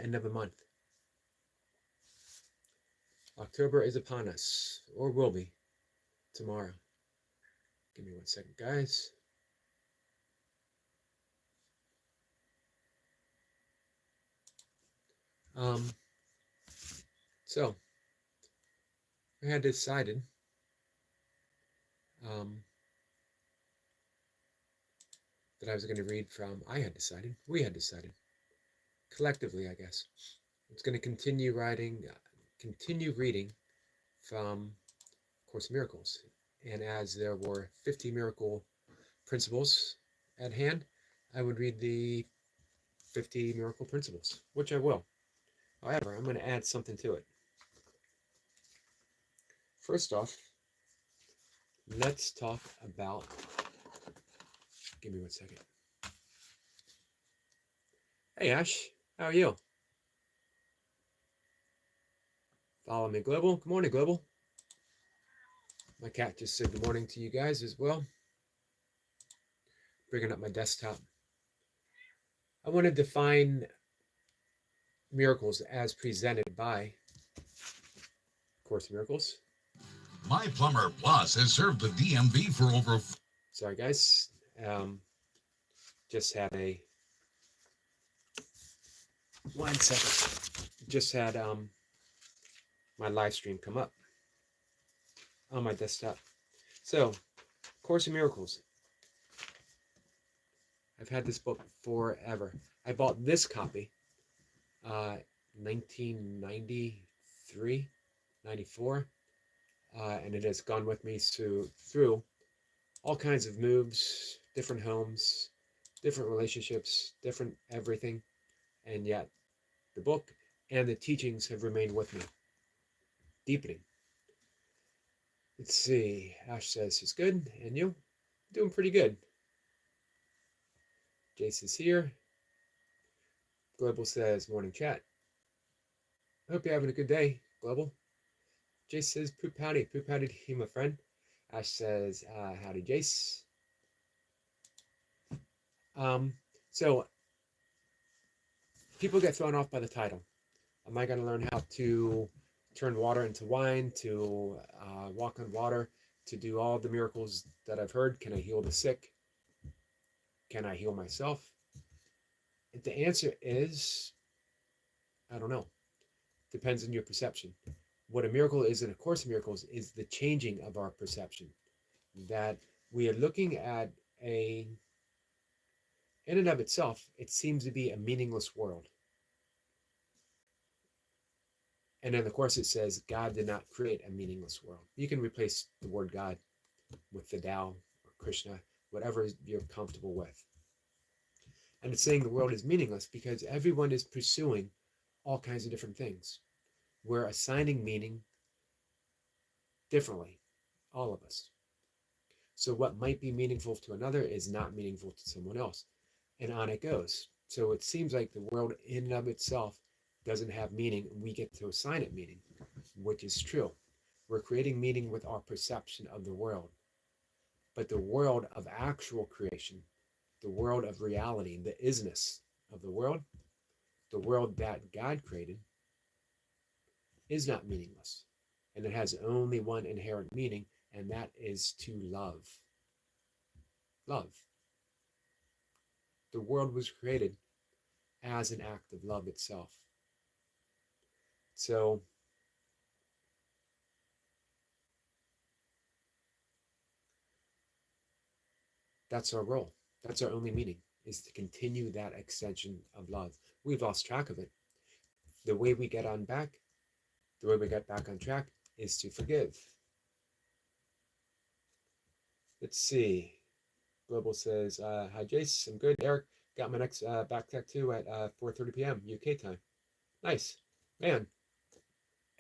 end of a month. October is upon us, or will be tomorrow. Give me 1 second, guys. So I had decided that I was going to read from, we had decided, collectively, I guess. It's going to continue reading from Course in Miracles. And as there were 50 miracle principles at hand, I would read the 50 miracle principles, which I will. However, I'm going to add something to it. First off, let's talk about, give me 1 second. Hey Ash, how are you? Follow me, Global. Good morning, Global. My cat just said good morning to you guys as well. Bringing up my desktop. I want to define miracles as presented by Course in Miracles. My Plumber Plus has served the DMV for over... Sorry, guys. Just had a... 1 second. Just had my live stream come up on my desktop. So, Course in Miracles. I've had this book forever. I bought this copy 1993, 94, and it has gone with me through all kinds of moves, different homes, different relationships, different everything, and yet the book and the teachings have remained with me, deepening. Let's see, Ash says he's good, and you? Doing pretty good. Jace is here. Global says, morning chat. I hope you're having a good day, Global. Jace says, poop howdy to you, my friend. Ash says, howdy, Jace. So, people get thrown off by the title. Am I going to learn how to turn water into wine, to walk on water, to do all the miracles that I've heard? Can I heal the sick? Can I heal myself? The answer is, I don't know. Depends on your perception. What a miracle is in A Course in Miracles is the changing of our perception. That we are looking at in and of itself, it seems to be a meaningless world. And in the Course it says, God did not create a meaningless world. You can replace the word God with the Tao or Krishna, whatever you're comfortable with. And it's saying the world is meaningless because everyone is pursuing all kinds of different things. We're assigning meaning differently, all of us. So what might be meaningful to another is not meaningful to someone else. And on it goes. So it seems like the world in and of itself doesn't have meaning, and we get to assign it meaning, which is true. We're creating meaning with our perception of the world. But the world of actual creation, the world of reality, the isness of the world that God created, is not meaningless. And it has only one inherent meaning, and that is to love. Love. The world was created as an act of love itself. So, that's our role. That's our only meaning, is to continue that extension of love. We've lost track of it. The way we get back on track is to forgive. Let's see. Global says, hi Jace, I'm good. Eric, got my next back tattoo at 4:30 p.m. UK time. Nice. Man,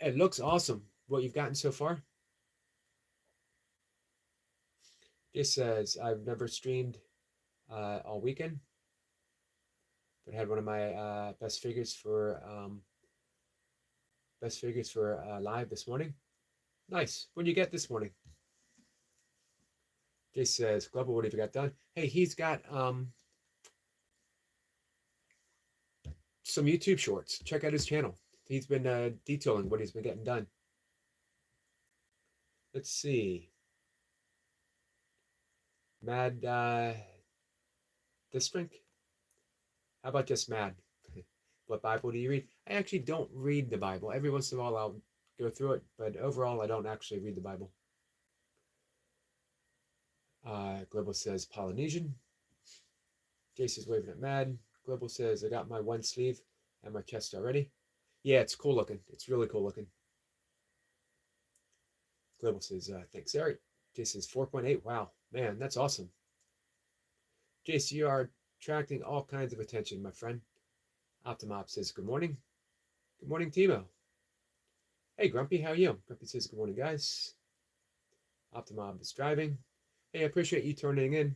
it looks awesome what you've gotten so far. Jace says, I've never streamed all weekend, but had one of my best figures for live this morning. Nice. What did you get this morning? Jay says, Global, what have you got done? Hey, he's got some YouTube shorts. Check out his channel. He's been detailing what he's been getting done. Let's see. Mad District? How about just Mad? What Bible do you read? I actually don't read the Bible. Every once in a while I'll go through it, but overall I don't actually read the Bible. Global says Polynesian. Jason's waving at Mad. Global says I got my one sleeve and my chest already. Yeah, it's cool looking. It's really cool looking. Global says thanks, Eric. Jason says 4.8. Wow, man, that's awesome. Jason, you are attracting all kinds of attention, my friend. Optimob says good morning. Good morning, Timo. Hey, Grumpy, how are you? Grumpy says good morning, guys. Optimob is driving. Hey, I appreciate you turning in.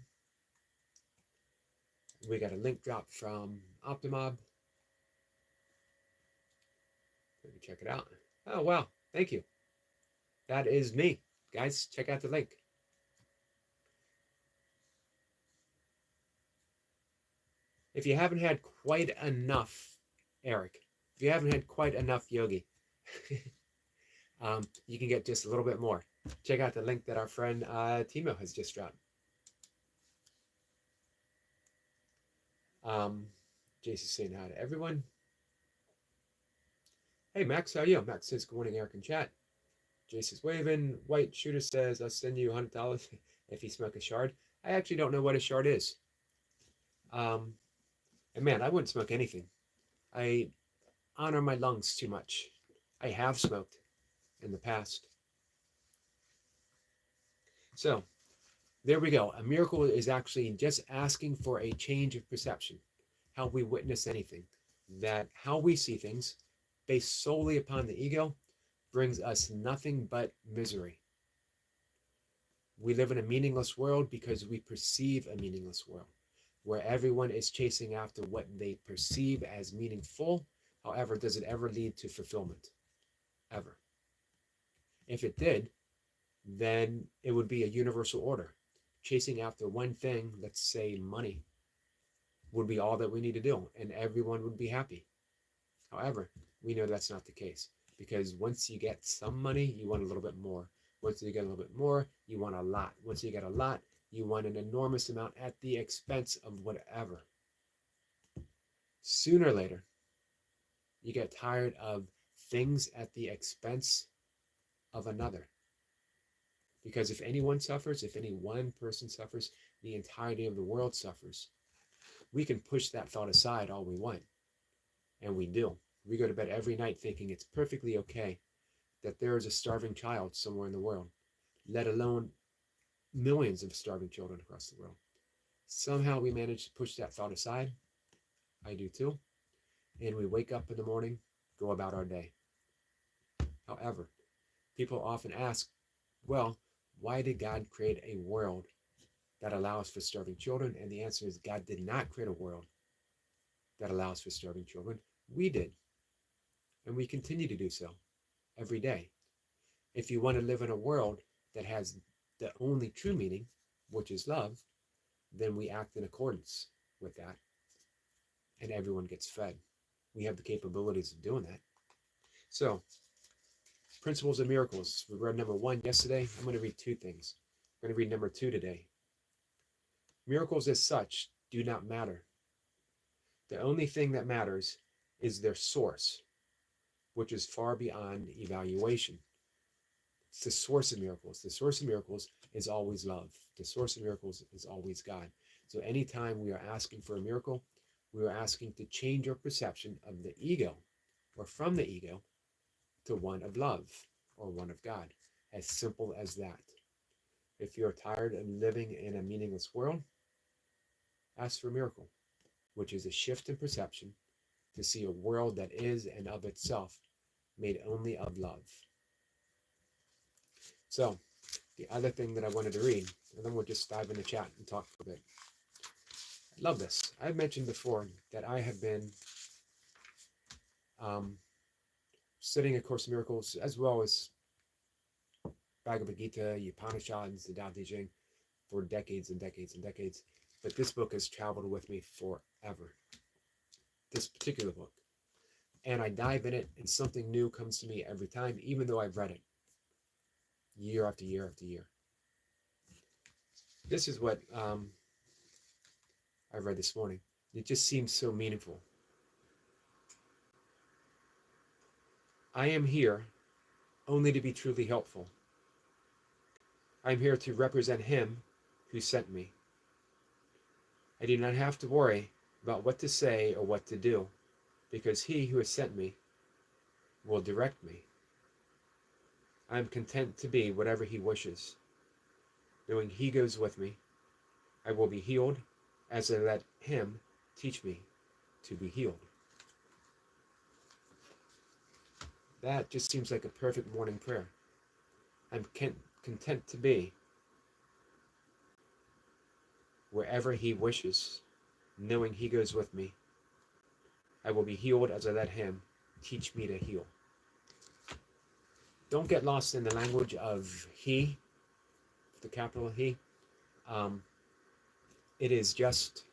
We got a link drop from Optimob. Let me check it out. Oh, wow. Thank you. That is me. Guys, check out the link. If you haven't had quite enough, Eric, if you haven't had quite enough Yogi, you can get just a little bit more. Check out the link that our friend Timo has just dropped. Jason's saying hi to everyone. Hey, Max, how are you? Max says, good morning, Eric in chat. Jason's waving. White Shooter says, I'll send you $100 if you smoke a shard. I actually don't know what a shard is. And man, I wouldn't smoke anything. I honor my lungs too much. I have smoked in the past. So, there we go. A miracle is actually just asking for a change of perception, how we witness anything, that how we see things based solely upon the ego brings us nothing but misery. We live in a meaningless world because we perceive a meaningless world, where everyone is chasing after what they perceive as meaningful. However, does it ever lead to fulfillment? Ever. If it did, then it would be a universal order. Chasing after one thing, let's say money, would be all that we need to do, and everyone would be happy. However, we know that's not the case, because once you get some money, you want a little bit more. Once you get a little bit more, you want a lot. Once you get a lot, you want an enormous amount at the expense of whatever. Sooner or later, you get tired of things at the expense of another. Because if anyone suffers, if any one person suffers, the entirety of the world suffers. We can push that thought aside all we want. And we do. We go to bed every night thinking it's perfectly okay that there is a starving child somewhere in the world, let alone millions of starving children across the world. Somehow we manage to push that thought aside. I do too. And we wake up in the morning, go about our day. However, people often ask, well, why did God create a world that allows for starving children? And the answer is God did not create a world that allows for starving children. We did. And we continue to do so every day. If you want to live in a world that has the only true meaning, which is love, then we act in accordance with that. And everyone gets fed. We have the capabilities of doing that. So, Principles of Miracles. We read number 1 yesterday. I'm going to read 2 things. I'm going to read number 2 today. Miracles as such do not matter. The only thing that matters is their source, which is far beyond evaluation. It's the source of miracles. The source of miracles is always love. The source of miracles is always God. So anytime we are asking for a miracle, we are asking to change our perception of the ego, or from the ego, to one of love, or one of God. As simple as that. If you're tired of living in a meaningless world, ask for a miracle, which is a shift in perception to see a world that is and of itself made only of love. So, the other thing that I wanted to read, and then we'll just dive in the chat and talk for a bit. I love this. I've mentioned before that I have been studying A Course in Miracles, as well as Bhagavad Gita, Upanishads, the Tao Te Ching, for decades and decades and decades. But this book has traveled with me forever. This particular book. and I dive in it, and something new comes to me every time, even though I've read it year after year after year. This is what I read this morning. It just seems so meaningful. I am here only to be truly helpful. I am here to represent Him who sent me. I do not have to worry about what to say or what to do, because He who has sent me will direct me. I am content to be whatever He wishes, knowing He goes with me. I will be healed as I let Him teach me to be healed. That just seems like a perfect morning prayer. I'm content to be wherever He wishes, knowing He goes with me. I will be healed as I let Him teach me to heal. Don't get lost in the language of He, the capital He. It is just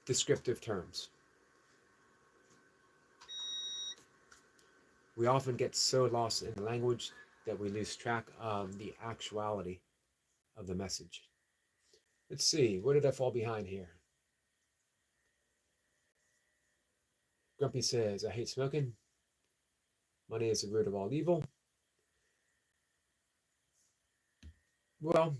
descriptive terms. We often get so lost in the language that we lose track of the actuality of the message. Let's see, where did I fall behind here? Grumpy says, I hate smoking. Money is the root of all evil. Well,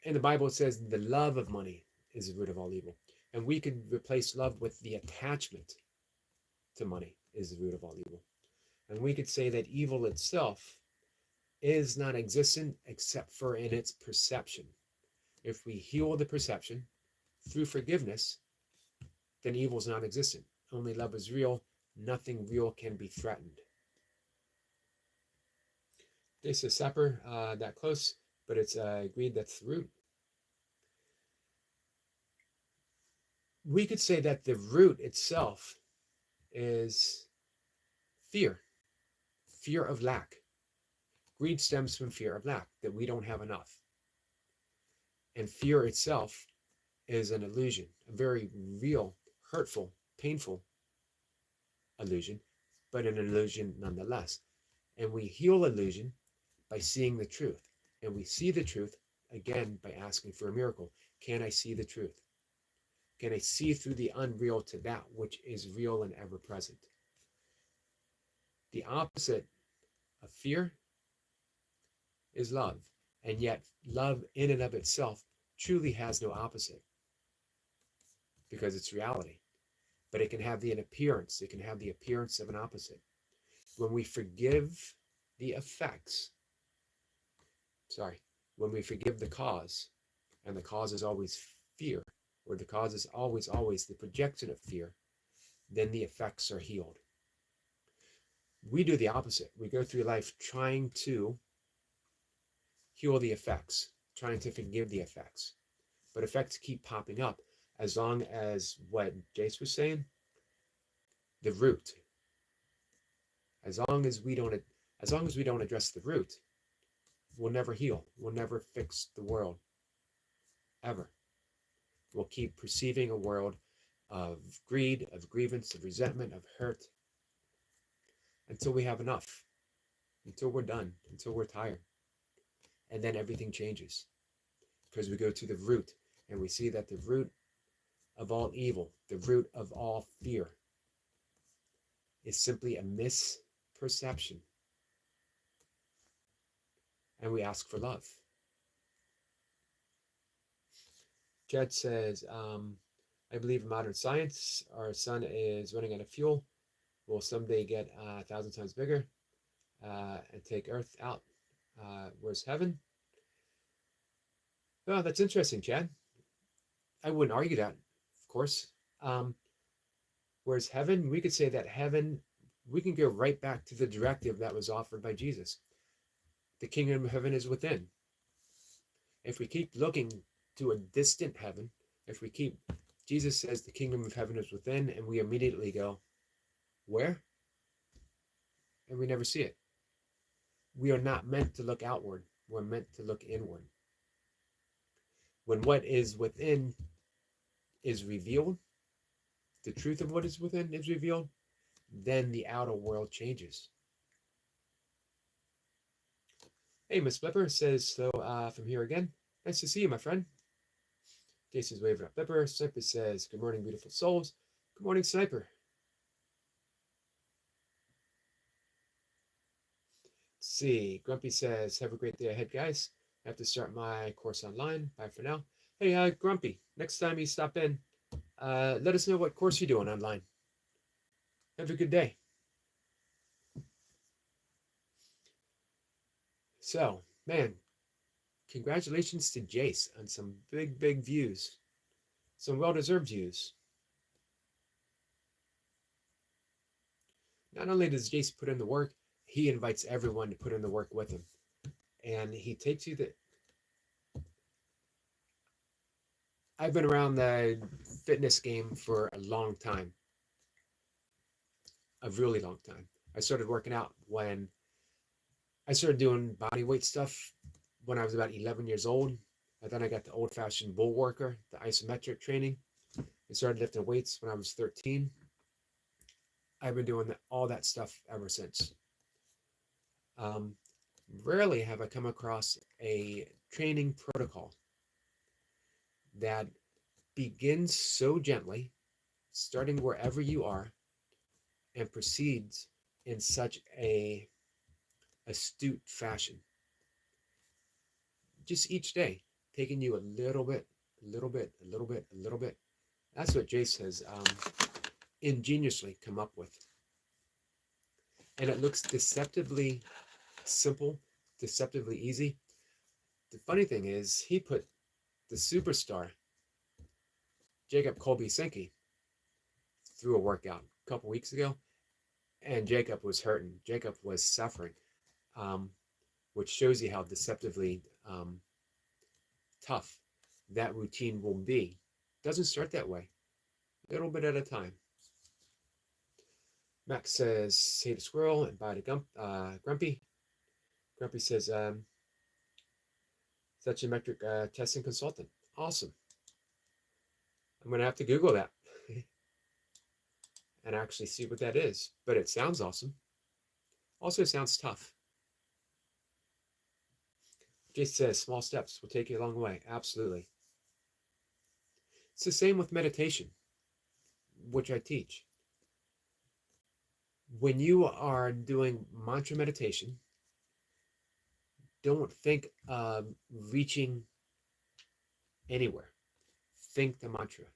in the Bible it says the love of money is the root of all evil. And we could replace love with the attachment to money is the root of all evil. And we could say that evil itself is non-existent except for in its perception. If we heal the perception through forgiveness, then evil is non-existent. Only love is real. Nothing real can be threatened. They say supper, that close, but it's agreed that's the root. We could say that the root itself is fear of lack. Greed stems from fear of lack, that we don't have enough. And fear itself is an illusion, a very real, hurtful, painful illusion, but an illusion nonetheless. And we heal illusion by seeing the truth. And we see the truth, again, by asking for a miracle. Can I see the truth? Can I see through the unreal to that which is real and ever present? The opposite of fear is love. And yet, love in and of itself truly has no opposite because it's reality. But it can have the appearance. It can have the appearance of an opposite. When we forgive the effects, when we forgive the cause, and the cause is always fear, or the cause is always the projection of fear, then the effects are healed. We do the opposite. We go through life trying to heal the effects, trying to forgive the effects. But effects keep popping up as long as what Jace was saying, the root. As long as we don't address the root, we'll never heal. We'll never fix the world. Ever. We'll keep perceiving a world of greed, of grievance, of resentment, of hurt, until we have enough, until we're done, until we're tired. And then everything changes because we go to the root and we see that the root of all evil, the root of all fear, is simply a misperception. And we ask for love. Jed says, I believe in modern science. Our sun is running out of fuel. We'll someday get 1,000 times bigger and take Earth out. Where's heaven? Oh, that's interesting, Chad. I wouldn't argue that, of course. Whereas heaven, we could say that heaven, we can go right back to the directive that was offered by Jesus. The kingdom of heaven is within. If we keep looking to a distant heaven, Jesus says the kingdom of heaven is within, and we immediately go, where? And we never see it. We are not meant to look outward. We're meant to look inward. When what is within is revealed, the truth of what is within is revealed, then the outer world changes. Hey, Miss Flipper says, so from here again. Nice to see you, my friend. Jason's waving at Flipper. Sniper says, good morning, beautiful souls. Good morning, Sniper. Let's see. Grumpy says, have a great day ahead, guys. I have to start my course online. Bye for now. Hey, Grumpy, next time you stop in, let us know what course you're doing online. Have a good day. So, man, congratulations to Jace on some big, big views. Some well-deserved views. Not only does Jace put in the work, he invites everyone to put in the work with him. And he takes you the... I've been around the fitness game for a long time. A really long time. I started working out when I started doing body weight stuff when I was about 11 years old. And then I got the old-fashioned bull worker, the isometric training. I started lifting weights when I was 13. I've been doing all that stuff ever since. Rarely have I come across a training protocol that begins so gently, starting wherever you are, and proceeds in such a astute fashion. Just each day, taking you a little bit, a little bit, a little bit, a little bit. That's what Jace has ingeniously come up with. And it looks deceptively simple, deceptively easy. The funny thing is, he put the superstar, Jacob Colby-Sinke, through a workout a couple weeks ago, and Jacob was hurting. Jacob was suffering, which shows you how deceptively tough that routine will be. Doesn't start that way. A little bit at a time. Max says, say the squirrel and bye to Grumpy. Grumpy says, such a metric testing consultant. Awesome. I'm going to have to Google that and actually see what that is. But it sounds awesome. Also sounds tough. Jace says, small steps will take you a long way. Absolutely. It's the same with meditation, which I teach. When you are doing mantra meditation, don't think of reaching anywhere. Think the mantra.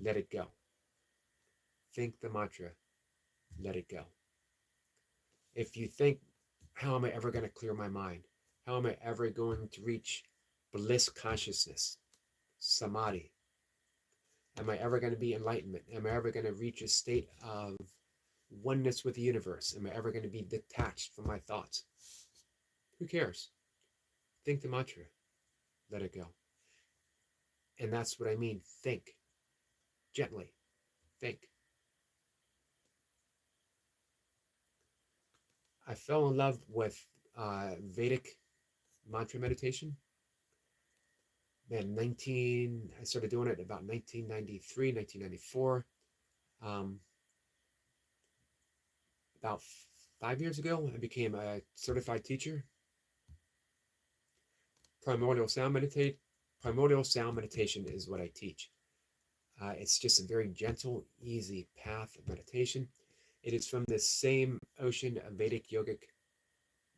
Let it go. Think the mantra. Let it go. If you think, how am I ever going to clear my mind? How am I ever going to reach bliss consciousness, samadhi? Am I ever going to be enlightenment? Am I ever going to reach a state of oneness with the universe? Am I ever going to be detached from my thoughts? Who cares? Think the mantra. Let it go. And that's what I mean. Think. Gently. Think. I fell in love with Vedic mantra meditation. Man, I started doing it about 1993, 1994. About 5 years ago, I became a certified teacher. Primordial sound meditation is what I teach. It's just a very gentle, easy path of meditation. It is from the same ocean of Vedic yogic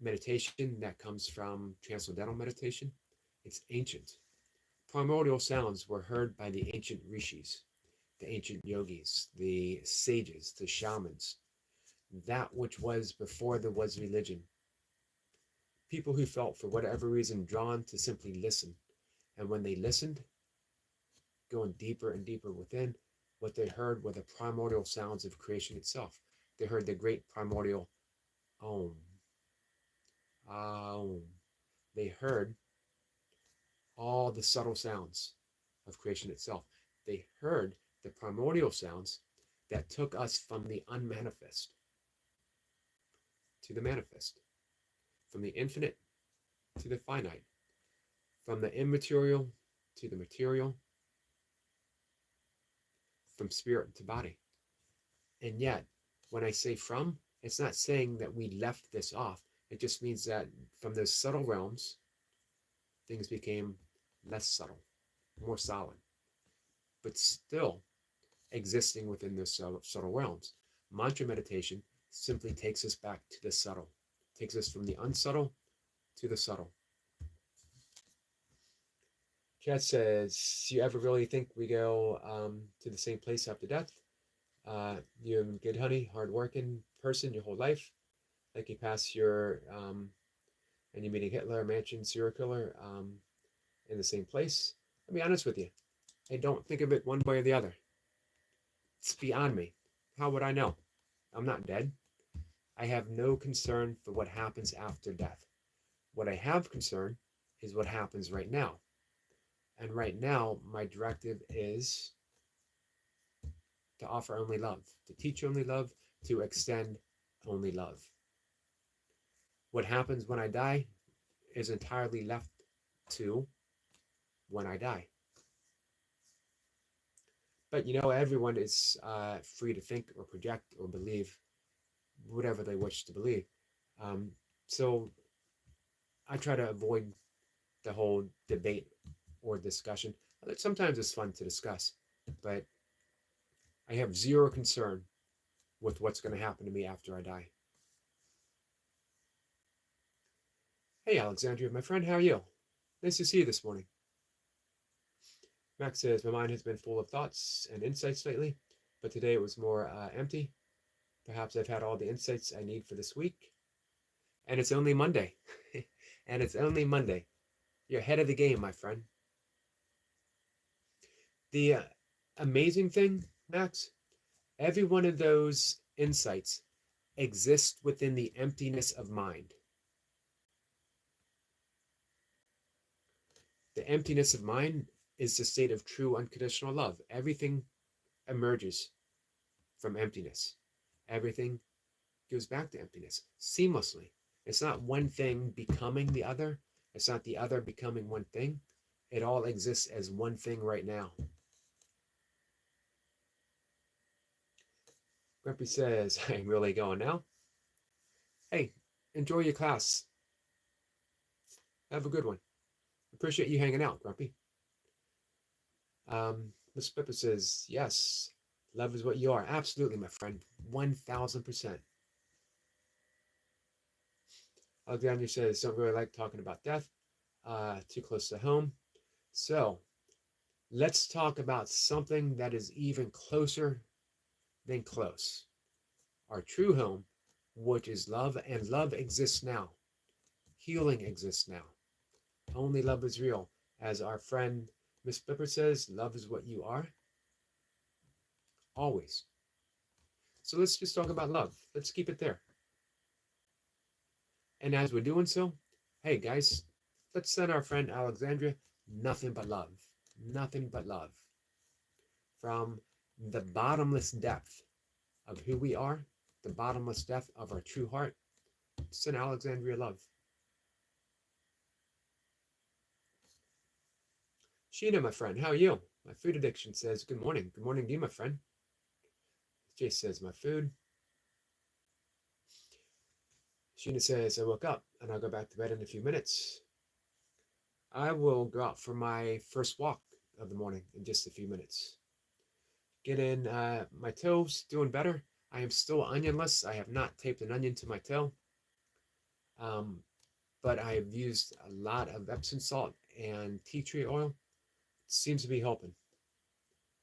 meditation that comes from transcendental meditation. It's ancient. Primordial sounds were heard by the ancient rishis, the ancient yogis, the sages, the shamans, that which was before there was religion. People who felt, for whatever reason, drawn to simply listen. And when they listened, going deeper and deeper within, what they heard were the primordial sounds of creation itself. They heard the great primordial Om. Om. They heard all the subtle sounds of creation itself. They heard the primordial sounds that took us from the unmanifest to the manifest, from the infinite to the finite, from the immaterial to the material, from spirit to body. And yet, When I say from, it's not saying that we left this off. It just means that from those subtle realms, things became less subtle, more solid, but still existing within those subtle realms. Mantra meditation simply takes us back to the subtle, takes us from the unsubtle to the subtle. Chad says, "You ever really think we go to the same place after death? You're good, honey, hardworking person your whole life. Like you pass your and you're meeting Hitler, Manson, serial killer in the same place. I'll be honest with you. I don't think of it one way or the other. It's beyond me. How would I know? I'm not dead. I have no concern for what happens after death. What I have concern is what happens right now. And right now, my directive is to offer only love, to teach only love, to extend only love. What happens when I die is entirely left to when I die. But everyone is free to think or project or believe whatever they wish to believe. So I try to avoid the whole debate or discussion. Sometimes it's fun to discuss, but I have zero concern with what's going to happen to me after I die. Hey, Alexandria, my friend, how are you? Nice to see you this morning. Max says, my mind has been full of thoughts and insights lately, but today it was more empty. Perhaps I've had all the insights I need for this week. And it's only Monday. And it's only Monday. You're ahead of the game, my friend. The amazing thing, Max, every one of those insights exists within the emptiness of mind. The emptiness of mind is the state of true unconditional love. Everything emerges from emptiness. Everything goes back to emptiness seamlessly. It's not one thing becoming the other. It's not the other becoming one thing. It all exists as one thing right now. Grumpy says, I'm really going now. Hey, enjoy your class. Have a good one. Appreciate you hanging out, Grumpy. Miss Pippa says, yes, love is what you are. Absolutely, my friend. 1000%. Alexander says, don't really like talking about death. Too close to home. So, let's talk about something that is even closer than close. Our true home, which is love, and love exists now. Healing exists now. Only love is real. As our friend Miss Pippa says, love is what you are. Always. So let's just talk about love. Let's keep it there. And as we're doing so, hey guys, let's send our friend Alexandria nothing but love. Nothing but love. From the bottomless depth of who we are, the bottomless depth of our true heart, send Alexandria love. Sheena, my friend, how are you? My food addiction says, good morning. Good morning to you, my friend. Jay says, my food. Sheena says, I woke up and I'll go back to bed in a few minutes. I will go out for my first walk of the morning in just a few minutes. Get in my toes, doing better. I am still onionless. I have not taped an onion to my toe. But I have used a lot of Epsom salt and tea tree oil. It seems to be helping.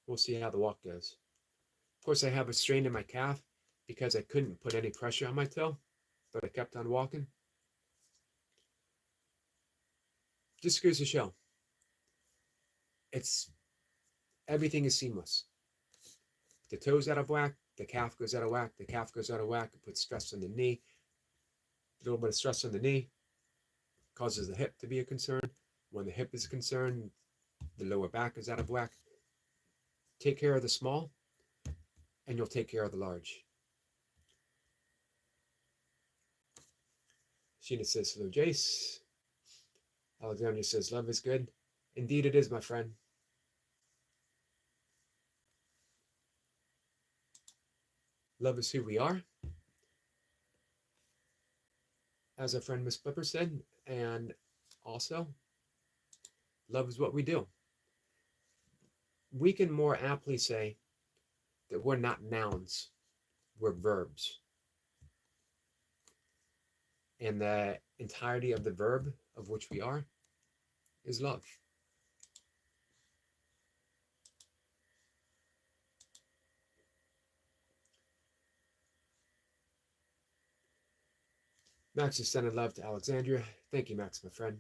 We'll see how the walk goes. Of course, I have a strain in my calf because I couldn't put any pressure on my toe, but I kept on walking. Just goes to show. Everything is seamless. The toe's out of whack, the calf goes out of whack, the calf goes out of whack, it puts stress on the knee. A little bit of stress on the knee causes the hip to be a concern. When the hip is concerned, the lower back is out of whack. Take care of the small, and you'll take care of the large. Sheena says, hello, Jace. Alexandria says, love is good. Indeed it is, my friend. Love is who we are, as our friend Miss Flipper said, and also love is what we do. We can more aptly say that we're not nouns, we're verbs. And the entirety of the verb of which we are is love. Max is sending love to Alexandria. Thank you, Max, my friend.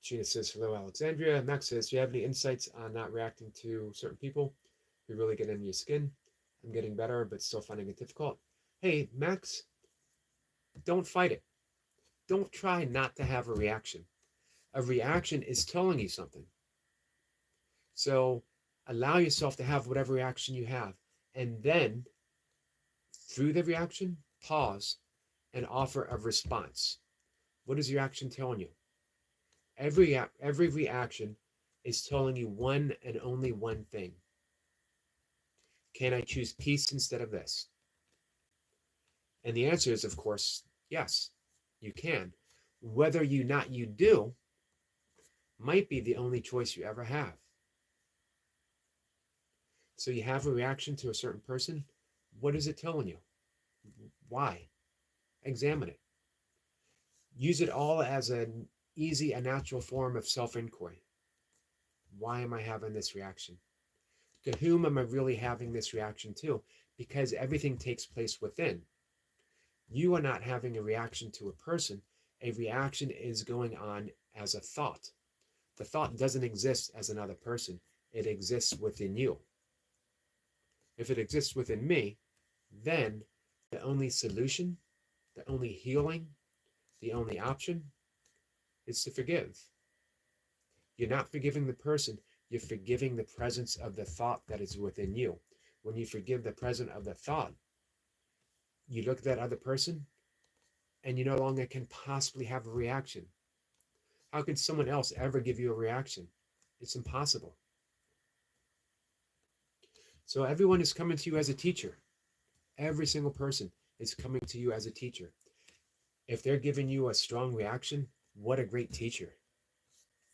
Sheena says, hello, Alexandria. Max says, do you have any insights on not reacting to certain people who really get under your skin? I'm getting better, but still finding it difficult. Hey, Max, don't fight it. Don't try not to have a reaction. A reaction is telling you something. So allow yourself to have whatever reaction you have. And then, through the reaction, pause and offer a response. What is your action telling you? Every reaction is telling you one and only one thing. Can I choose peace instead of this? And the answer is, of course, yes, you can. Whether you do might be the only choice you ever have. So you have a reaction to a certain person. What is it telling you? Why? Examine it. Use it all as an easy and natural form of self-inquiry. Why am I having this reaction? To whom am I really having this reaction to? Because everything takes place within. You are not having a reaction to a person. A reaction is going on as a thought. The thought doesn't exist as another person. It exists within you. If it exists within me, then the only solution, the only healing, the only option is to forgive. You're not forgiving the person, you're forgiving the presence of the thought that is within you. When you forgive the presence of the thought, you look at that other person and you no longer can possibly have a reaction. How can someone else ever give you a reaction? It's impossible. So everyone is coming to you as a teacher. Every single person is coming to you as a teacher. If they're giving you a strong reaction, what a great teacher.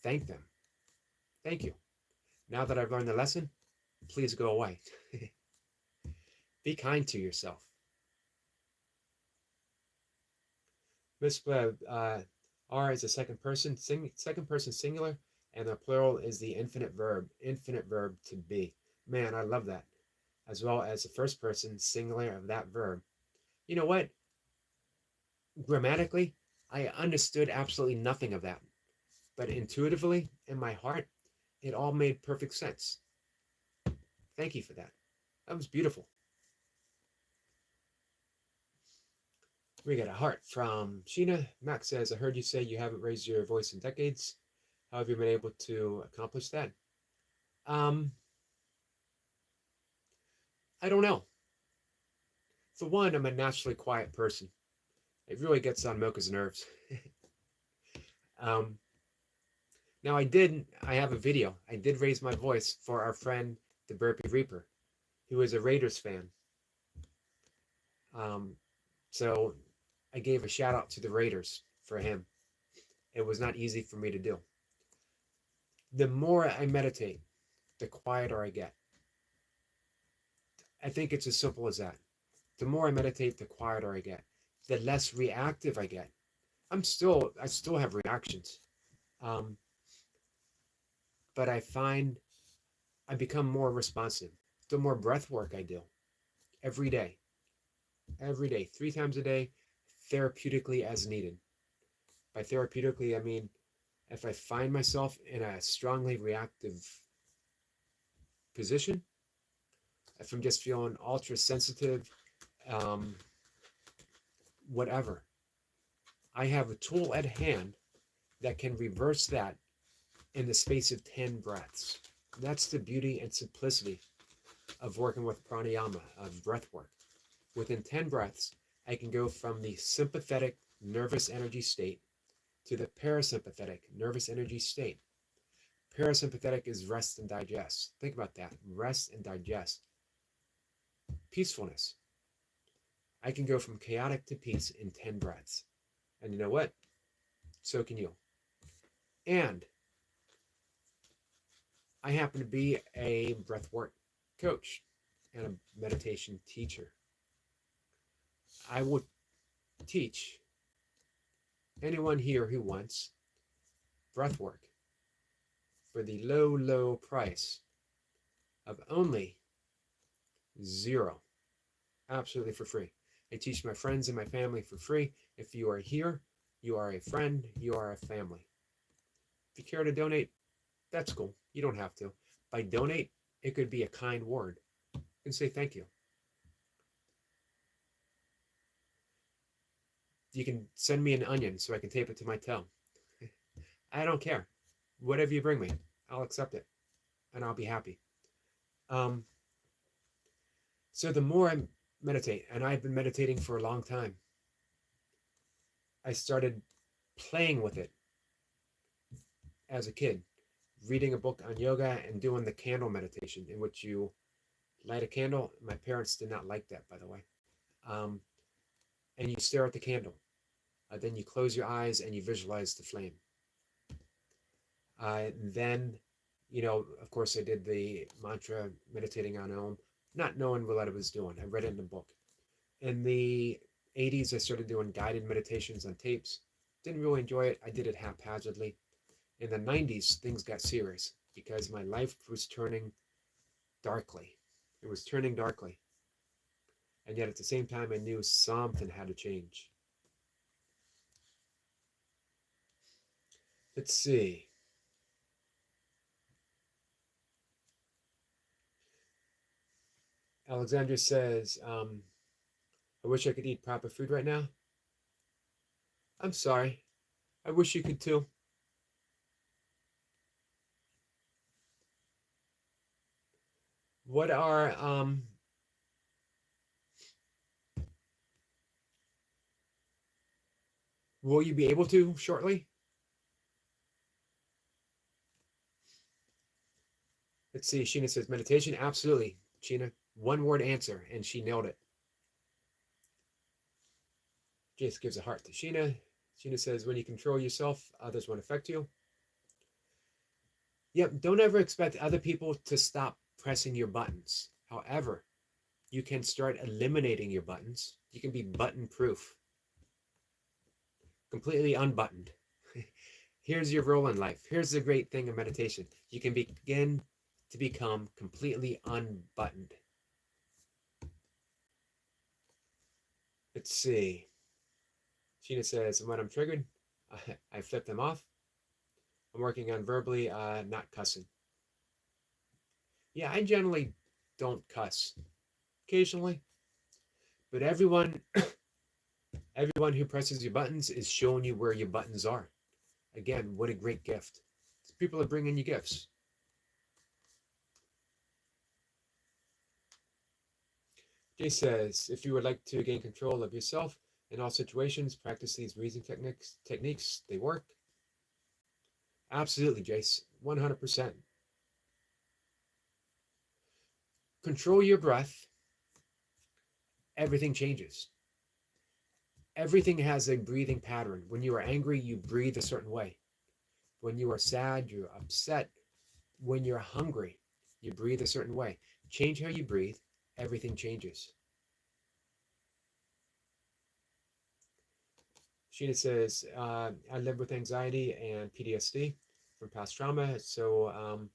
Thank them. Thank you. Now that I've learned the lesson, please go away. Be kind to yourself. Miss R is a second person singular, and the plural is the infinite verb to be. Man, I love that. As well as the first person singular of that verb. You know what? Grammatically, I understood absolutely nothing of that. But intuitively, in my heart, it all made perfect sense. Thank you for that. That was beautiful. We got a heart from Sheena. Max says, I heard you say you haven't raised your voice in decades. How have you been able to accomplish that? I don't know. For one, I'm a naturally quiet person. It really gets on Mocha's nerves. Now I have a video. I did raise my voice for our friend, the Burpee Reaper, who is a Raiders fan. So I gave a shout out to the Raiders for him. It was not easy for me to do. The more I meditate, the quieter I get. I think it's as simple as that. The more I meditate, the quieter I get. The less reactive I get. I still have reactions. But I find I become more responsive. The more breath work I do every day, 3 times a day, therapeutically as needed. By therapeutically, I mean if I find myself in a strongly reactive position, if I'm just feeling ultra sensitive, whatever, I have a tool at hand that can reverse that in the space of 10 breaths. That's the beauty and simplicity of working with pranayama, of breath work. Within 10 breaths, I can go from the sympathetic nervous energy state to the parasympathetic nervous energy state. Parasympathetic is rest and digest. Think about that. Rest and digest. Peacefulness. I can go from chaotic to peace in 10 breaths. And you know what? So can you. And I happen to be a breathwork coach and a meditation teacher. I would teach anyone here who wants breathwork for the low, low price of only zero, absolutely for free. I teach my friends and my family for free. If you are here, you are a friend, you are a family. If you care to donate, that's cool. You don't have to. By donate, it could be a kind word. You can say thank you. You can send me an onion so I can tape it to my toe. I don't care. Whatever you bring me, I'll accept it and I'll be happy. So the more I meditate, and I've been meditating for a long time, I started playing with it as a kid, reading a book on yoga and doing the candle meditation, in which you light a candle. My parents did not like that, by the way. And you stare at the candle. Then you close your eyes and you visualize the flame. Then, of course, I did the mantra meditating on Om, not knowing what I was doing. I read it in the book. In the 80s, I started doing guided meditations on tapes. Didn't really enjoy it. I did it haphazardly. In the 90s, things got serious because my life was turning darkly. It was turning darkly. And yet at the same time, I knew something had to change. Let's see. Alexandra says, I wish I could eat proper food right now. I'm sorry. I wish you could too. What are, will you be able to shortly? Let's see. Sheena says meditation. Absolutely. Sheena, one word answer, and she nailed it. Jace gives a heart to Sheena. Sheena says, when you control yourself, others won't affect you. Yep, don't ever expect other people to stop pressing your buttons. However, you can start eliminating your buttons. You can be button proof. Completely unbuttoned. Here's your role in life. Here's the great thing of meditation. You can begin to become completely unbuttoned. Let's see. Sheena says, when I'm triggered, I flip them off. I'm working on verbally not cussing. Yeah, I generally don't cuss. Occasionally. But everyone who presses your buttons is showing you where your buttons are. Again, what a great gift. People are bringing you gifts. Jay says, if you would like to gain control of yourself in all situations, practice these breathing techniques. They work. Absolutely, Jace. 100%. Control your breath. Everything changes. Everything has a breathing pattern. When you are angry, you breathe a certain way. When you are sad, you're upset. When you're hungry, you breathe a certain way. Change how you breathe. Everything changes. Sheena says, I live with anxiety and PTSD from past trauma. So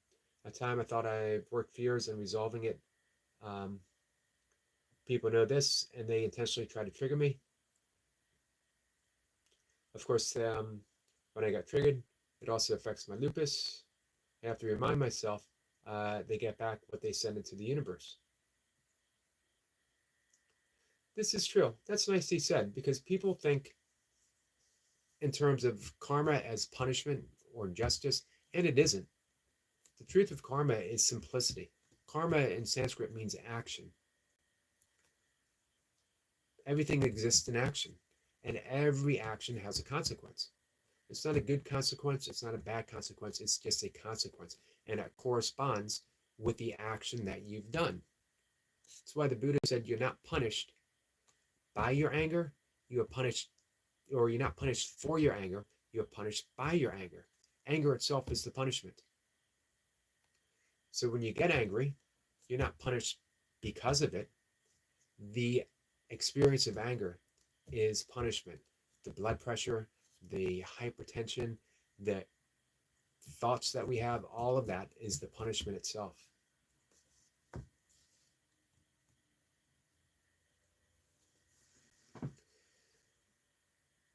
a time I thought I worked for years in resolving it. People know this and they intentionally try to trigger me. Of course, when I got triggered, it also affects my lupus. I have to remind myself they get back what they send into the universe. This is true. That's nicely said, because people think in terms of karma as punishment or justice, and it isn't. The truth of karma is simplicity. Karma in Sanskrit means action. Everything exists in action, and every action has a consequence. It's not a good consequence. It's not a bad consequence. It's just a consequence. And it corresponds with the action that you've done. That's why the Buddha said you're not punished by your anger. You are punished, or you're not punished for your anger. You're punished by your anger. Anger itself is the punishment. So when you get angry, you're not punished because of it. The experience of anger is punishment. The blood pressure, the hypertension, the thoughts that we have, all of that is the punishment itself.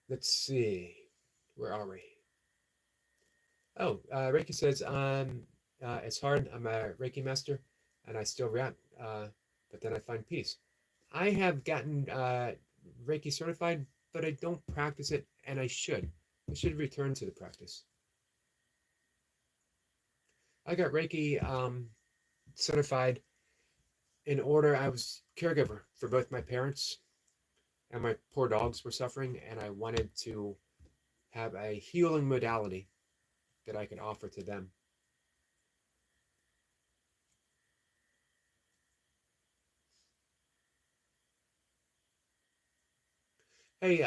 Let's see, where are we? Oh, Reiki says, it's hard. I'm a Reiki master and I still rap, but then I find peace. I have gotten Reiki certified, but I don't practice it, and I should. I should return to the practice. I got Reiki certified in order. I was caregiver for both my parents, and my poor dogs were suffering, and I wanted to have a healing modality that I could offer to them. Hey,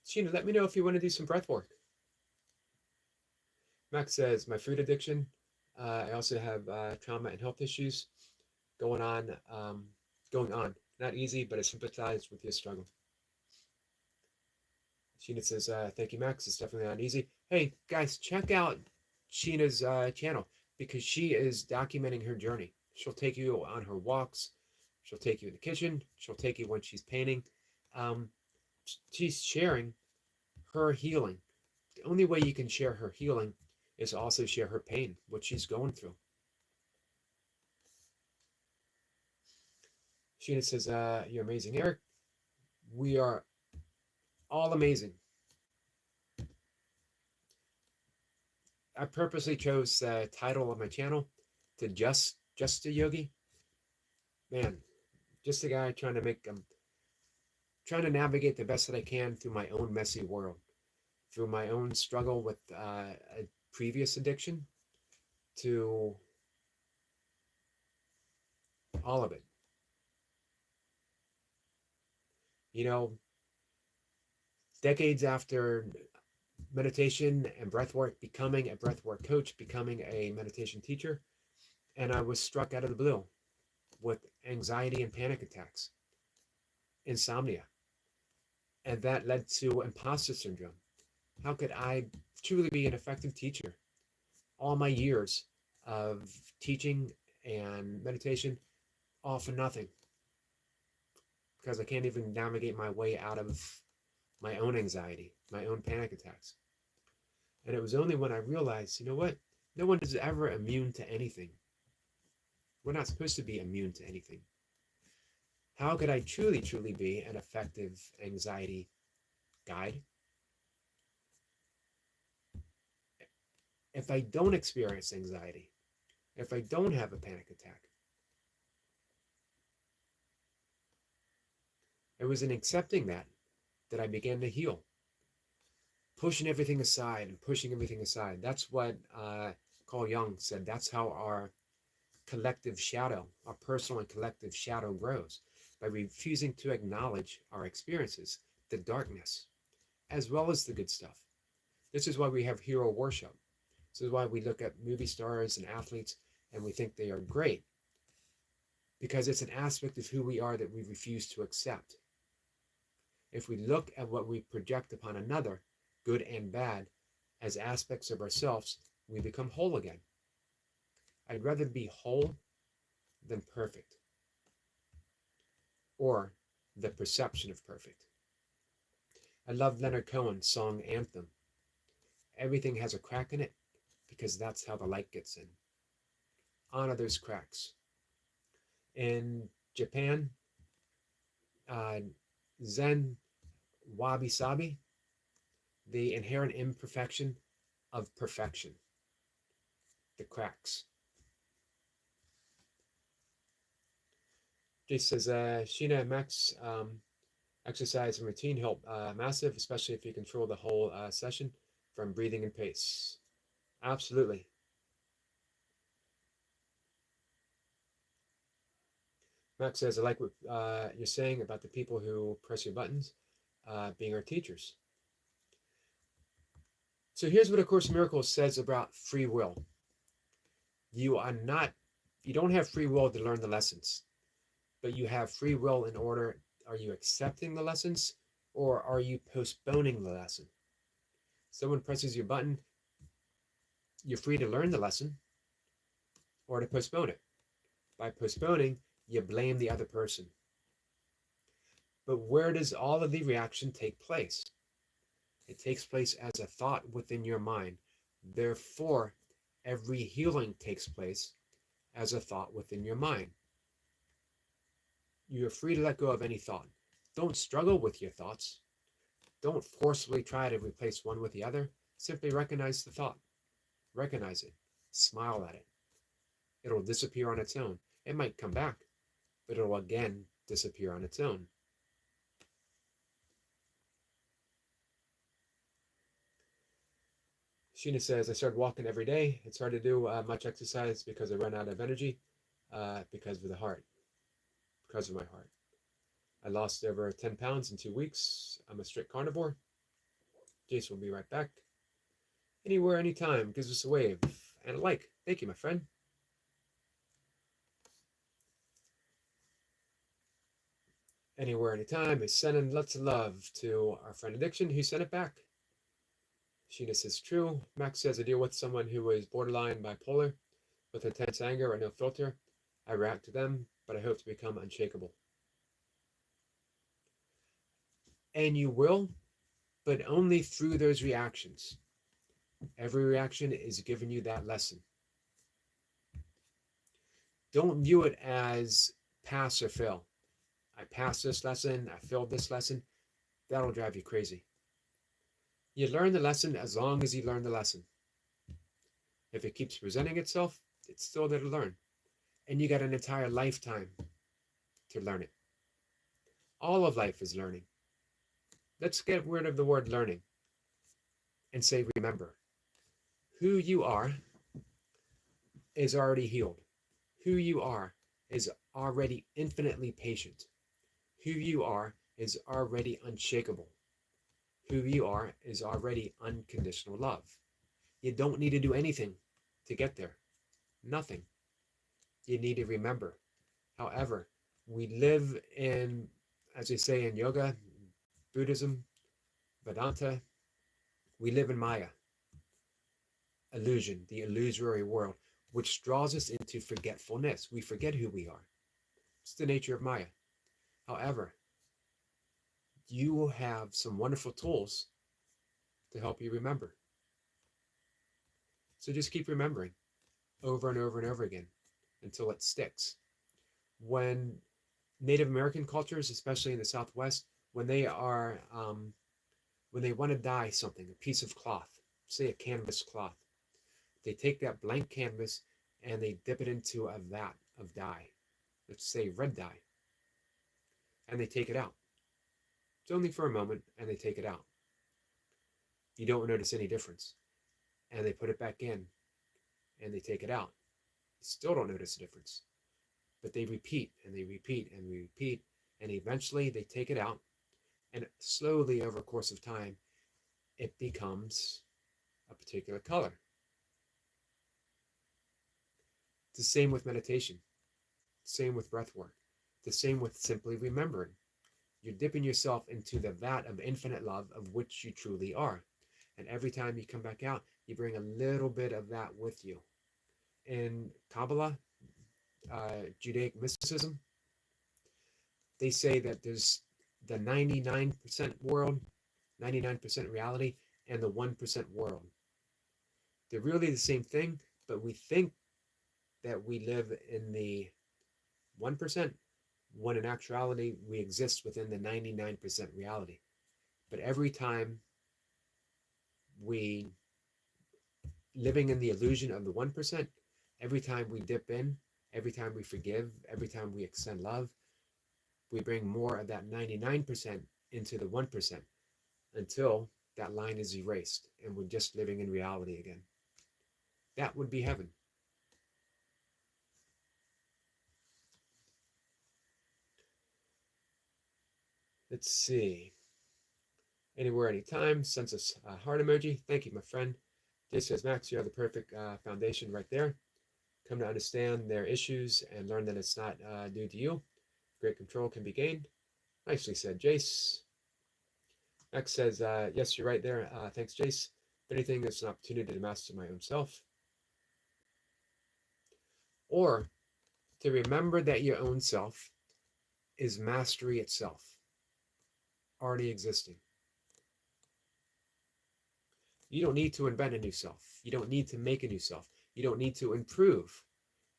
Sheena, let me know if you want to do some breath work. Max says, my food addiction. I also have trauma and health issues going on. Not easy, but I sympathize with your struggle. Sheena says, thank you, Max. It's definitely not easy. Hey, guys, check out Sheena's channel because she is documenting her journey. She'll take you on her walks. She'll take you in the kitchen. She'll take you when she's painting. She's sharing her healing. The only way you can share her healing is also share her pain, what she's going through. Sheena says, you're amazing, Eric. We are all amazing. I purposely chose the title of my channel to just a Yogi. Man, just a guy trying to navigate the best that I can through my own messy world, through my own struggle with a previous addiction, to all of it. You know, decades after meditation and breathwork, becoming a breathwork coach, becoming a meditation teacher, and I was struck out of the blue with anxiety and panic attacks, insomnia, and that led to imposter syndrome. How could I truly be an effective teacher? All my years of teaching and meditation, all for nothing, because I can't even navigate my way out of my own anxiety, my own panic attacks. And it was only when I realized, you know what? No one is ever immune to anything. We're not supposed to be immune to anything. How could I truly be an effective anxiety guide if I don't experience anxiety, if I don't have a panic attack? It was in accepting that I began to heal. Pushing everything aside and pushing everything aside. That's what Carl Jung said. That's how our collective shadow, our personal and collective shadow grows, by refusing to acknowledge our experiences, the darkness, as well as the good stuff. This is why we have hero worship. This is why we look at movie stars and athletes and we think they are great, because it's an aspect of who we are that we refuse to accept. If we look at what we project upon another, good and bad, as aspects of ourselves, we become whole again. I'd rather be whole than perfect, or the perception of perfect. I love Leonard Cohen's song Anthem. Everything has a crack in it because that's how the light gets in. Honor those cracks. In Japan, Zen Wabi Sabi, the inherent imperfection of perfection, the cracks. Jay says, Sheena and Max, exercise and routine help massive, especially if you control the whole session. from breathing and pace. Absolutely. Max says, I like what you're saying about the people who press your buttons being our teachers. So here's what A Course in Miracles says about free will. You don't have free will to learn the lessons, but you have free will in order, are you accepting the lessons or are you postponing the lesson? Someone presses your button, you're free to learn the lesson or to postpone it. By postponing, you blame the other person. But where does all of the reaction take place? It takes place as a thought within your mind. Therefore, every healing takes place as a thought within your mind. You are free to let go of any thought. Don't struggle with your thoughts. Don't forcefully try to replace one with the other. Simply recognize the thought. Recognize it. Smile at it. It'll disappear on its own. It might come back, but it'll again disappear on its own. Sheena says, I started walking every day. It's hard to do much exercise because I run out of energy because of the heart, because of my heart. I lost over 10 pounds in 2 weeks. I'm a strict carnivore. Jason will be right back. Anywhere, anytime. Gives us a wave and a like. Thank you, my friend. Anywhere, anytime is sending lots of love to our friend Addiction, who sent it back. Sheena says, true. Max says, I deal with someone who is borderline bipolar with intense anger or no filter. I react to them, but I hope to become unshakable. And you will, but only through those reactions. Every reaction is giving you that lesson. Don't view it as pass or fail. I passed this lesson, I failed this lesson. That'll drive you crazy. You learn the lesson as long as you learn the lesson. If it keeps presenting itself, it's still there to learn. And you got an entire lifetime to learn it. All of life is learning. Let's get rid of the word learning and say remember. Who you are is already healed. Who you are is already infinitely patient. Who you are is already unshakable. Who you are is already unconditional love. You don't need to do anything to get there. Nothing. You need to remember. However, we live in, as they say in yoga, Buddhism, Vedanta, we live in Maya. Illusion, the illusory world, which draws us into forgetfulness. We forget who we are. It's the nature of Maya. However, you have some wonderful tools to help you remember. So just keep remembering over and over and over again until it sticks. When Native American cultures, especially in the Southwest, when they want to dye something, a piece of cloth, say a canvas cloth, they take that blank canvas and they dip it into a vat of dye, let's say red dye, and they take it out. It's only for a moment, and they take it out. You don't notice any difference. And they put it back in, and they take it out. You still don't notice a difference. But they repeat, and they repeat, and they repeat, and eventually they take it out, and slowly over a course of time, it becomes a particular color. It's the same with meditation. Same with breath work. The same with simply remembering. You're dipping yourself into the vat of infinite love of which you truly are. And every time you come back out, you bring a little bit of that with you. In Kabbalah, Judaic mysticism, they say that there's the 99% world, 99% reality, and the 1% world. They're really the same thing, but we think that we live in the 1%, when in actuality we exist within the 99% reality. But every time we living in the illusion of the 1%, every time we dip in, every time we forgive, every time we extend love, we bring more of that 99% into the 1% until that line is erased and we're just living in reality again. That would be heaven. Let's see. Anywhere, anytime. Sends us a heart emoji. Thank you, my friend. Jay says, Max, you have the perfect foundation right there. Come to understand their issues and learn that it's not due to you. Great control can be gained. Nicely said, Jace. Max says, yes, you're right there. Thanks, Jace. If anything, it's an opportunity to master my own self. Or to remember that your own self is mastery itself, already existing. You don't need to invent a new self. You don't need to make a new self. You don't need to improve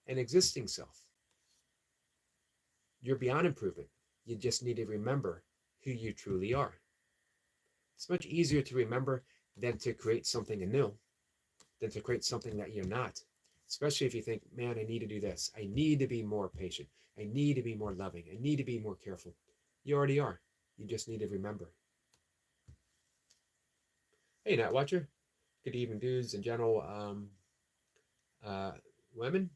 an existing self. You're beyond improvement. You just need to remember who you truly are. It's much easier to remember than to create something anew, than to create something that you're not. Especially if you think, man, I need to do this. I need to be more patient. I need to be more loving. I need to be more careful. You already are. You just need to remember. Hey, Night Watcher. Good evening, dudes in general, women,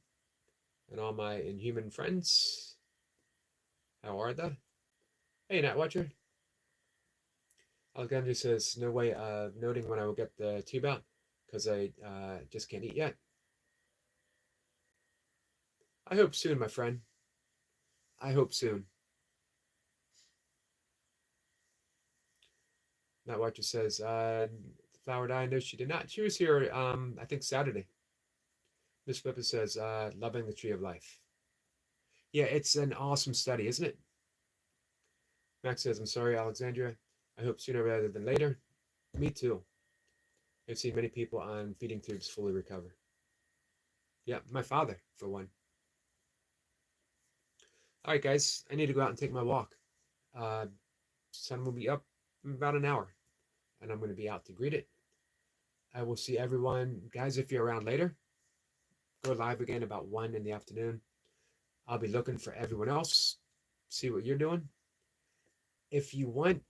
and all my inhuman friends. How are they? Hey, Night Watcher. Alexander says, no way of noting when I will get the tube out because I just can't eat yet. I hope soon, my friend. I hope soon. Night Watcher says, Flower died. No, she did not. She was here, I think, Saturday. Miss Pippa says, loving the tree of life. Yeah, it's an awesome study, isn't it? Max says, I'm sorry, Alexandria. I hope sooner rather than later. Me too. I've seen many people on feeding tubes fully recover. Yeah, my father, for one. All right, guys, I need to go out and take my walk. Sun will be up in about an hour, and I'm going to be out to greet it. I will see everyone. Guys, if you're around later, go live again about 1 in the afternoon. I'll be looking for everyone else, see what you're doing. If you want,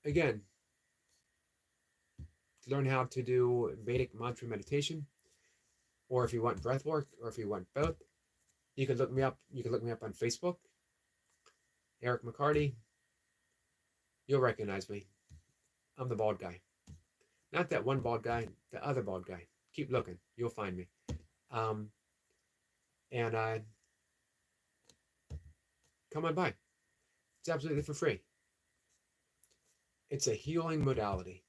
again, learn how to do Vedic mantra meditation, or if you want breath work, or if you want both, you can look me up. You can look me up on Facebook, Eric McCarty. You'll recognize me. I'm the bald guy. Not that one bald guy, the other bald guy. Keep looking. You'll find me. And come on by. It's absolutely for free. It's a healing modality.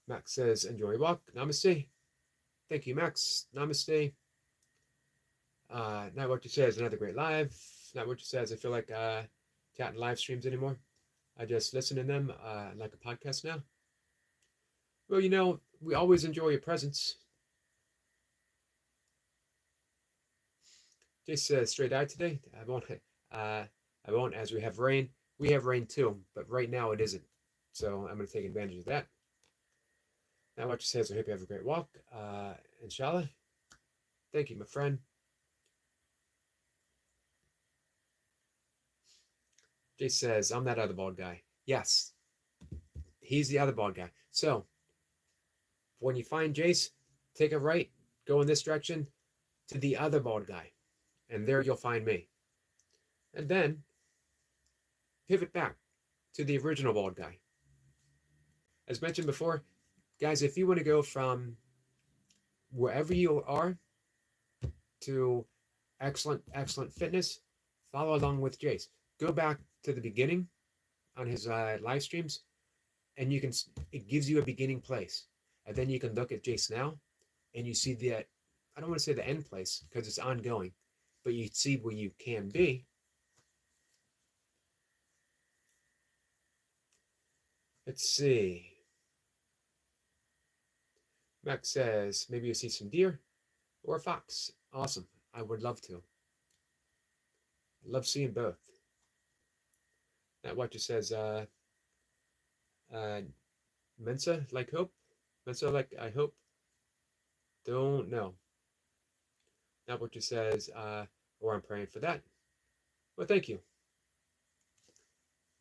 Max says, enjoy your walk. Namaste. Thank you, Max. Namaste. Not what you says, another great live. Not what you says, I feel like chatting live streams anymore. I just listen to them like a podcast now. Well, you know, we always enjoy your presence. Just straight out today. I won't. I won't, as we have rain. We have rain too, but right now it isn't. So I'm going to take advantage of that. Now, what you says, I hope you have a great walk. Inshallah. Thank you, my friend. Jay says, I'm that other bald guy. Yes, he's the other bald guy. So when you find Jace, take a right, go in this direction to the other bald guy, and there you'll find me. And then pivot back to the original bald guy. As mentioned before, guys, if you want to go from wherever you are to excellent fitness, follow along with Jace. Go back to the beginning on his live streams, and you can. It gives you a beginning place, and then you can look at Jace now, and you see that. I don't want to say the end place because it's ongoing, but you see where you can be. Let's see. Max says maybe you see some deer or a fox. Awesome. I would love to. I love seeing both. That watcher says, Mensa like hope? Mensa like I hope? Don't know. That watcher says, or I'm praying for that. Well, thank you.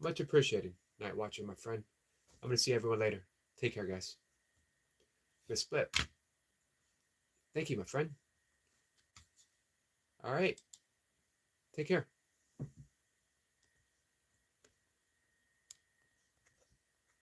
Much appreciated. Night watcher, my friend. I'm going to see everyone later. Take care, guys. Good split. Thank you, my friend. All right. Take care.